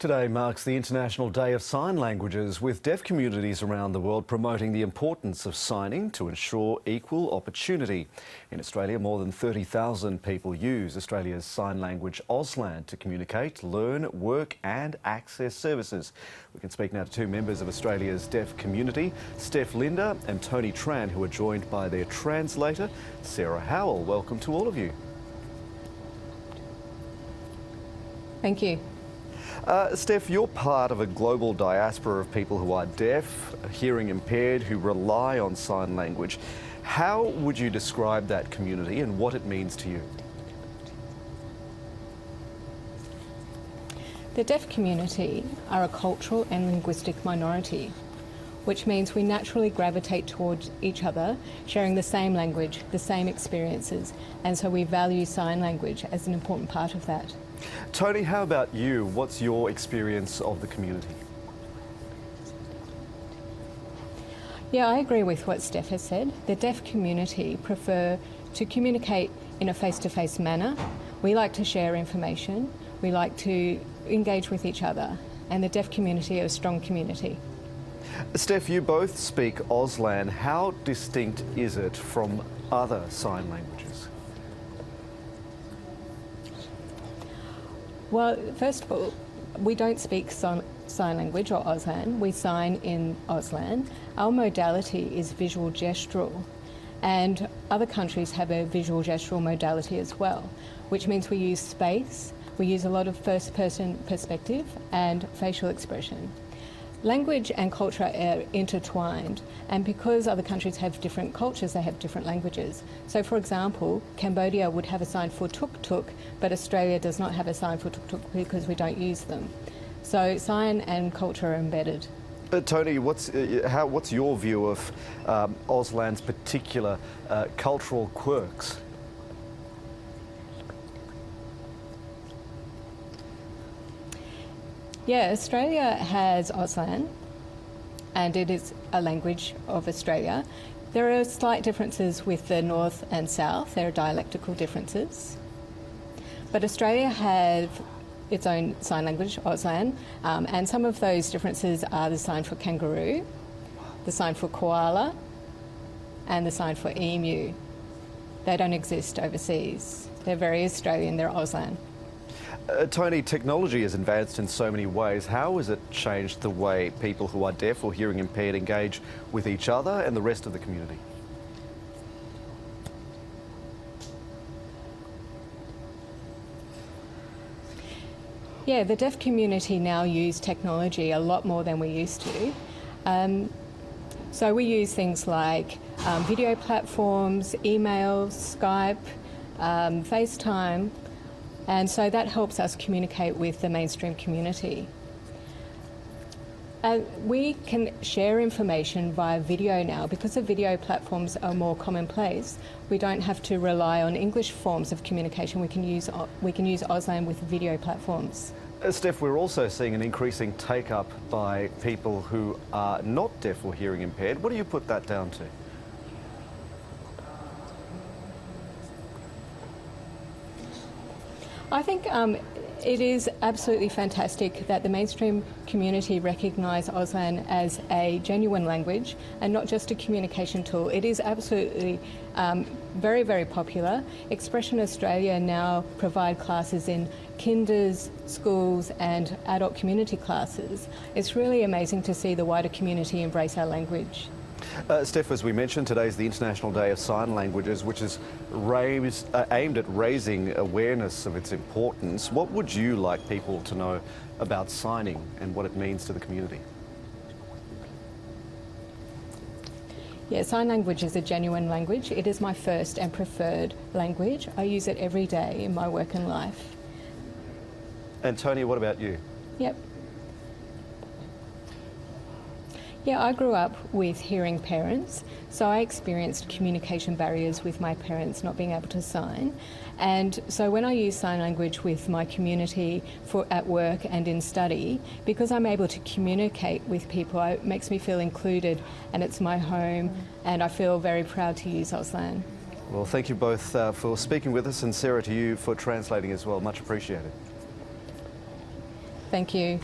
Today marks the International Day of Sign Languages, with deaf communities around the world promoting the importance of signing to ensure equal opportunity. In Australia, more than 30,000 people use Australia's sign language Auslan to communicate, learn, work and access services. We can speak now to two members of Australia's deaf community, Steph Linder and Tony Tran, who are joined by their translator, Sarah Howell. Welcome to all of you. Thank you. Steph, you're part of a global diaspora of people who are deaf, hearing impaired, who rely on sign language. How would you describe that community and what it means to you? The deaf community are a cultural and linguistic minority, which means we naturally gravitate towards each other, sharing the same language, the same experiences, and so we value sign language as an important part of that. Tony, how about you? What's your experience of the community? Yeah, I agree with what Steph has said. The deaf community prefer to communicate in a face-to-face manner. We like to share information. We like to engage with each other. And the deaf community are a strong community. Steph, you both speak Auslan. How distinct is it from other sign languages? Well, first of all, we don't speak sign language or Auslan. We sign in Auslan. Our modality is visual gestural, and other countries have a visual gestural modality as well, which means we use space, we use a lot of first-person perspective and facial expression. Language and culture are intertwined, and because other countries have different cultures, they have different languages. So, for example, Cambodia would have a sign for tuk-tuk, but Australia does not have a sign for tuk-tuk because we don't use them. So sign and culture are embedded. Tony, what's your view of Auslan's particular cultural quirks? Yeah, Australia has Auslan, and it is a language of Australia. There are slight differences with the north and south. There are dialectical differences. But Australia has its own sign language, Auslan, and some of those differences are the sign for kangaroo, the sign for koala, and the sign for emu. They don't exist overseas. They're very Australian, they're Auslan. Tony, technology has advanced in so many ways. How has it changed the way people who are deaf or hearing impaired engage with each other and the rest of the community? Yeah, the deaf community now use technology a lot more than we used to. So we use things like video platforms, emails, Skype, FaceTime, and so that helps us communicate with the mainstream community. We can share information via video now. Because the video platforms are more commonplace, we don't have to rely on English forms of communication. We can use Auslan with video platforms. Steph, we're also seeing an increasing take-up by people who are not deaf or hearing impaired. What do you put that down to? I think it is absolutely fantastic that the mainstream community recognise Auslan as a genuine language and not just a communication tool. It is absolutely very, very popular. Expression Australia now provide classes in kinders, schools and adult community classes. It's really amazing to see the wider community embrace our language. Steph, as we mentioned, today is the International Day of Sign Languages, which is aimed at raising awareness of its importance. What would you like people to know about signing and what it means to the community? Yeah, sign language is a genuine language. It is my first and preferred language. I use it every day in my work and life. And Tony, what about you? Yep. Yeah, I grew up with hearing parents, so I experienced communication barriers with my parents not being able to sign. And so when I use sign language with my community at work and in study, because I'm able to communicate with people, it makes me feel included and it's my home, and I feel very proud to use Auslan. Well, thank you both for speaking with us, and Sarah, to you for translating as well. Much appreciated. Thank you.